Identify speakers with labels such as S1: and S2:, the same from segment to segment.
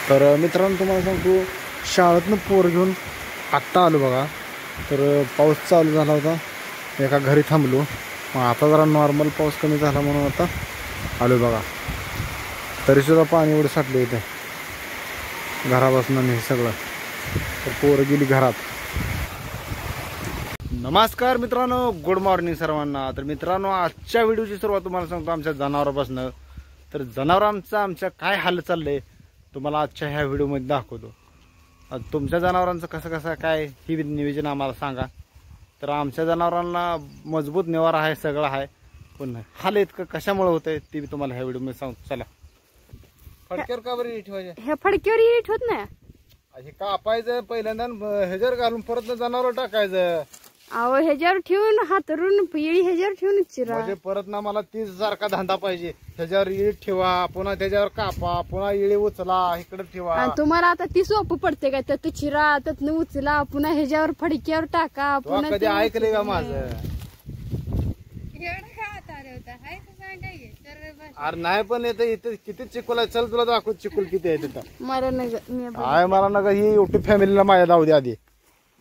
S1: तर मित्रांनो तुम्हाला सांगतो शाळेतनं पोर घेऊन आत्ता आलो बघा. तर पाऊस चालू झाला होता, एका घरी थांबलो. मग आता जरा नॉर्मल पाऊस कमी झाला म्हणून आता आलो बघा. तरीसुद्धा पाणी एवढं साठलं इथे घरापासून हे सगळं. तर पोरं गेली घरात. नमस्कार मित्रांनो, गुड मॉर्निंग सर्वांना. तर मित्रांनो आजच्या व्हिडिओची सुरुवात तुम्हाला सांगतो आमच्या जनावरांपासून. तर जनावरांचं आमच्या काय हाल चाललंय तुम्हाला आजच्या ह्या व्हिडिओमध्ये दाखवतो. तुमच्या जनावरांचं कसं कसं काय ही नियोजन आम्हाला सांगा. तर आमच्या जनावरांना मजबूत निवारा आहे, सगळं आहे, पण हाल इतकं कशामुळे होतंय ते मी तुम्हाला ह्या व्हिडिओमध्ये सांगतो. चला. फडक्यावर का बरं ठेवायचे?
S2: ह्या फडक्यावर हीट होत नाही.
S1: हे कापायचं पहिल्यांदा, ह्याच्यावर घालून परत जनावर टाकायचं.
S2: अहो ह्याच्यावर ठेवून हातरून येळी ह्याच्यावर ठेवून चिरा.
S1: म्हणजे परत ना मला 30 सारखा धंदा पाहिजे. ह्याच्यावर येळी ठेवा, पुन्हा त्याच्यावर कापा, पुन्हा येळी उचला, इकडे ठेवा.
S2: आणि तुम्हाला आता ती सोपं पडते काय? तर चिरा, त्यातनं उचला, पुन्हा ह्याच्यावर फडक्यावर टाका, पुन्हा
S1: कधी ऐकले का माझं? अरे नाही, पण येते इथे किती चिकुल आहे. चल तुला दाखव चिकुल किती आहे तिथं.
S2: मला
S1: मला नका ही युट्यूब फॅमिलीला माझ्या जाऊ दे आधी,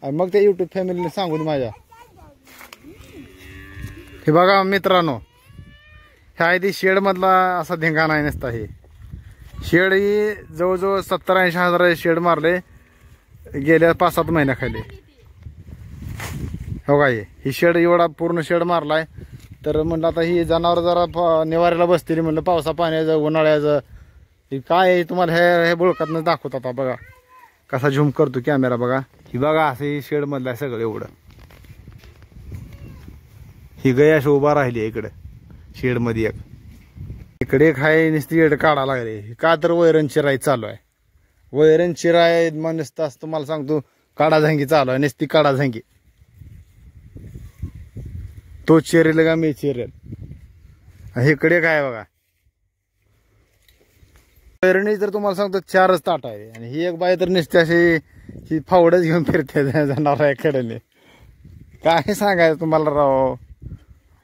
S1: मग त्या युट्यूब फॅमिलीने सांगून माझ्या. हे बघा मित्रांनो, ह्या आधी शेड मधला असा धिंगाणा आहे नसता. हे शेड ही जवळजवळ 70-80 हजार शेड मारले गेल्या 5-7 महिन्याखाली. हो का, ही शेड एवढा पूर्ण शेड मारलाय. तर म्हणलं आता ही जनावर जरा निवाऱ्याला बसतील म्हणलं, पावसा पाण्याचं उन्हाळ्याचं. हे काय आहे तुम्हाला हे बुळकातनं दाखवत. आता बघा कसा झूम करतो कॅमेरा. बघा ही बघा असं ही शेड मधलं आहे सगळं एवढं. ही गाय अशी उभा राहिली इकडे शेड मध्ये. इकडे एक हाय नुसती येड काढा लागले. का तर वैरण चिराई चालू आहे. वैरण चिराय मग नुसतं असं तुम्हाला सांगतो काढाझांगी चालू आहे, नुसती काढाझांगी. तो चिरेल का मी चिरेल. इकडे काय बघा वैरणी तर तुम्हाला सांगतो 4च ताट आहे. आणि ही एक बाई तर नुसती अशी ही फावडच घेऊन फिरते जनावराकडे. काय सांगायचं तुम्हाला राव,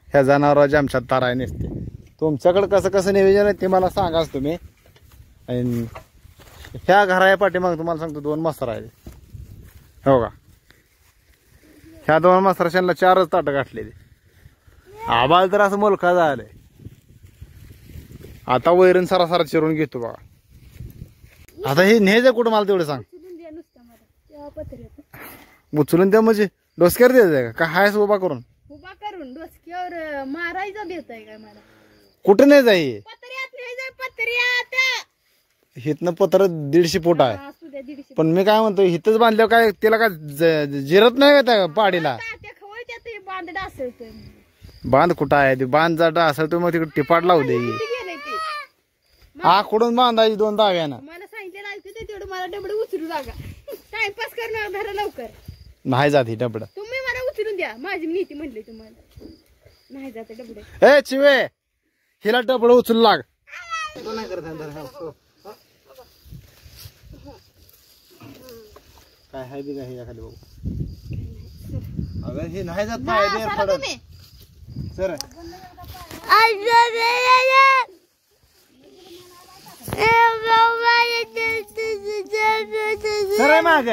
S1: ह्या जनावरांची आमच्यात तार आहे नसते. तुमच्याकडे कसं कसं नियोजन आहे ते मला सांगाच तुम्ही. आणि ह्या घराच्या पाठीमाग तुम्हाला सांगतो 2 मसरा आहे. हो का, ह्या 2 मसराशांना 4च ताट गाठलेली. आबाल तर असं मुलखा झालंय. आता वैरण सरासरा चिरून घेतो बघा. आता हे न्यायचं कुठं मला तेवढं सांग. उचलून द्या म्हणजे डोसक्यावर द्यायचं का हायस उभा करून?
S2: उभा करून डोसक्यावर मारायचा देत आहे काय मला?
S1: कुठं नाही जाई
S2: पत्र्यात
S1: हिथनं पत्र 150 फूट आहे.
S2: 150.
S1: पण मी काय म्हणतो हिथंच बांधल्यावर काय त्याला काय जिरत नाही का त्या पाडीला?
S2: बांध असेल
S1: बांध कुठं आहे ते? बांध जाटा असेल तर मग तिकडे टिपाट लावू दे. आकडून बांधायची 2 दाव्यानं.
S2: मला सांगितलं ऐकू दे तेवढं. मला डबड उचलू लागा. टाइमपास करणार धरा लवकर.
S1: नाही जात ही डबड.
S2: तुम्ही मला उचलून द्या, माझी नीती म्हणली तुम्हाला. नाही जाते डबड.
S1: ए चिवे, हिला डबड उचलू लाग. काय हाय बी काय खाली बघू. अगं हे नाही जात पाय पडत सर. सर माग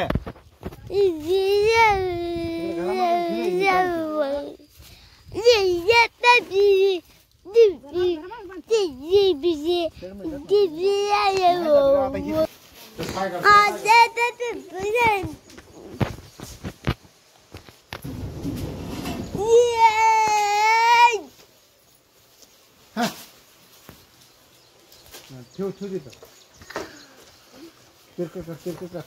S1: ठेव ठेव तिथं. तिरकं कर तिरकं कर.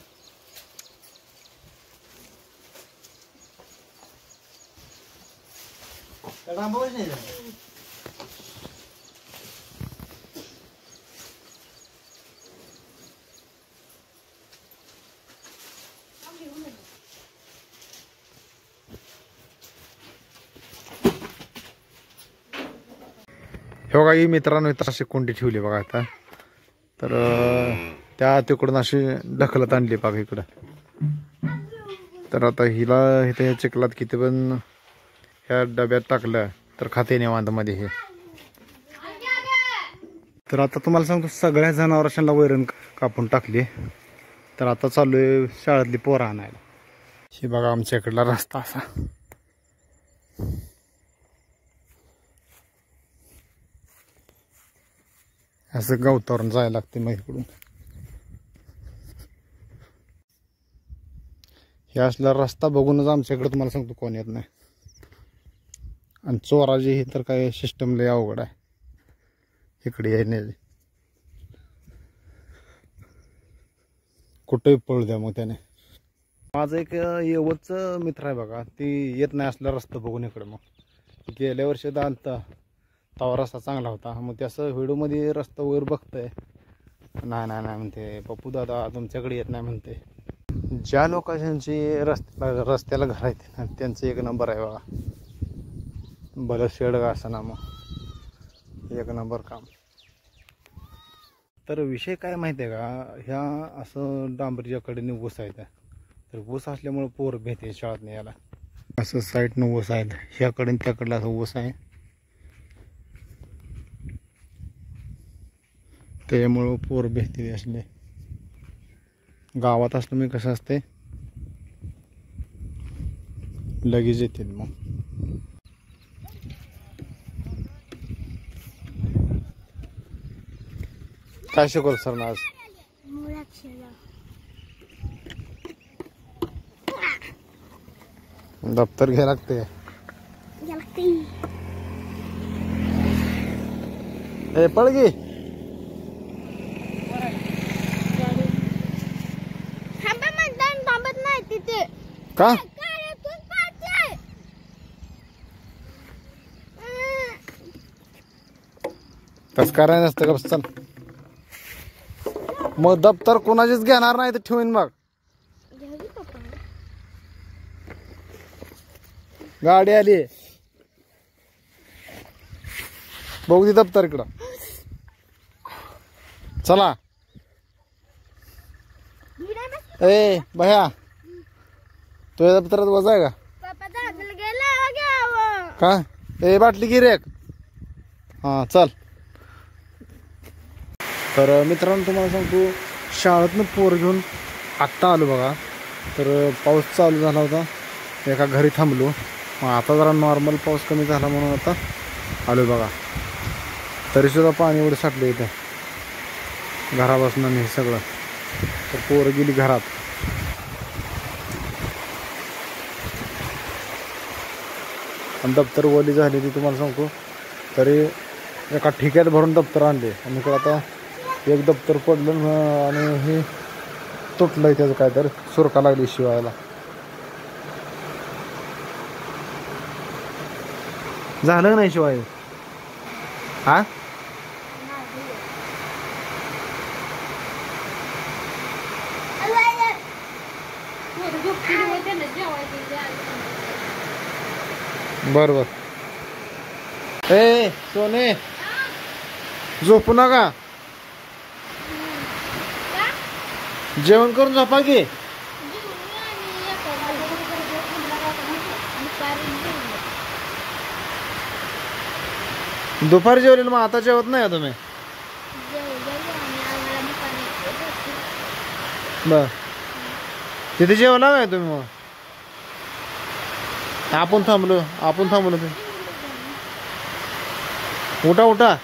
S1: रांबावच नाही झालं. हे बघा ही मित्रांनो इथं अशी कोंडी ठेवली बघा. आता तर त्या तिकडून अशी ढकलत आणली बघा इकडं. तर आता हिला इथं ह्या चिखलात किती पण ह्या डब्यात टाकलं तर खाते निवांत मध्ये हे. तर आता तुम्हाला सांगतो सगळ्या जनावरांना वैरण कापून टाकली. तर आता चालू आहे शाळेतली पोरं आणायला. हे बघा आमच्या इकडला रस्ता असा. असं गवतावरून जायला लागते मग इकडून. हे असला रस्ता बघूनच आमच्याकडे तुम्हाला सांगतो कोण येत नाही. आणि चोराची ही तर काय सिस्टम लय अवघड आहे इकडे येण्याची. कुठेही पळू द्या मग त्याने. माझं एक येवच मित्र आहे बघा, ती येत नाही असला रस्ता बघून इकडे. मग गेल्या वर्षी आलता तवा रस्ता चांगला होता. मग ते असं व्हिडिओमध्ये रस्ता वगैरे बघतंय, नाही नाही नाही म्हणते पप्पू दादा तुमच्याकडे येत नाही म्हणते. ज्या लोकांची रस्त्याला घर आहेत त्यांचं एक नंबर आहे बघा. भलं शेड का असं ना मग एक नंबर काम. तर विषय काय माहिती आहे का, ह्या असं डांबरीच्या कडेने ऊस आहेत. तर ऊस असल्यामुळे पोर भेटते शाळेत यायला. असं साईडनं ऊस आहेत, ह्याकडे त्याकडला असं ऊस आहे. त्यामुळं पोर भेटते असले. गावात असलं मी कसं असते लगेच येते. मग काय शिकवलं सर ना आज? दप्तर घ्या लागते. ए पळगी का तस करायला नसतं का? चल मग दप्तर कोणाचीच घेणार नाही तर ठेवीन. मग गाडी आली बघू दे दप्तर इकडं. चला ए भया तुझ्या दप्तरात वजा आहे का? ए बाटली गिर एक. हा चल. तर मित्रांनो तुम्हाला सांगतो शाळेतनं पोर घेऊन आत्ता आलो बघा. तर पाऊस चालू झाला होता, एका घरी थांबलो. मग आता जरा नॉर्मल पाऊस कमी झाला म्हणून आता आलो बघा. तरीसुद्धा पाणी एवढं साठलं इथं घरापासून हे सगळं. तर पोरं गेली घरात. आणि दप्तर ओली झाली ती तुम्हाला सांगतो. तरी एका ठिक्यात भरून दप्तर आणले. आणि इकडं आता एक दप्तर पडलं आणि हे तुटलंय, त्याचं काय तर सुरका लागली शिवायला. झालं नाही शिवाय हा. बरोबर. ए सोने झोपू नका, जेवण करून झोपा की. दुपारी जेवलेलं मग आता जेवत नाही तुम्ही? बर तिथे जेवला काय तुम्ही? मग आपण थांबलो ते. उठा उठा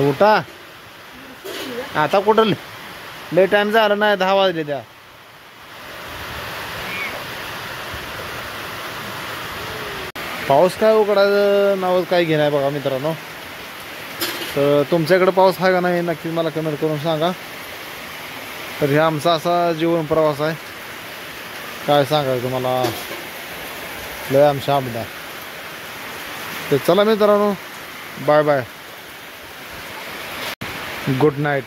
S1: उठा. आता कुठं लय टाइम झाला नाही, 10 वाजले. त्या पाऊस काय उघडायचं नावच काय घेणार बघा मित्रांनो. तर तुमच्याकडे पाऊस आहे का नाही नक्की मला कमेंट करून सांगा. तर हे आमचा असा जीवन प्रवास आहे, काय सांगायचं तुम्हाला, लय आमच्या आमदार. तर चला मित्रांनो बाय बाय, गुड नाईट.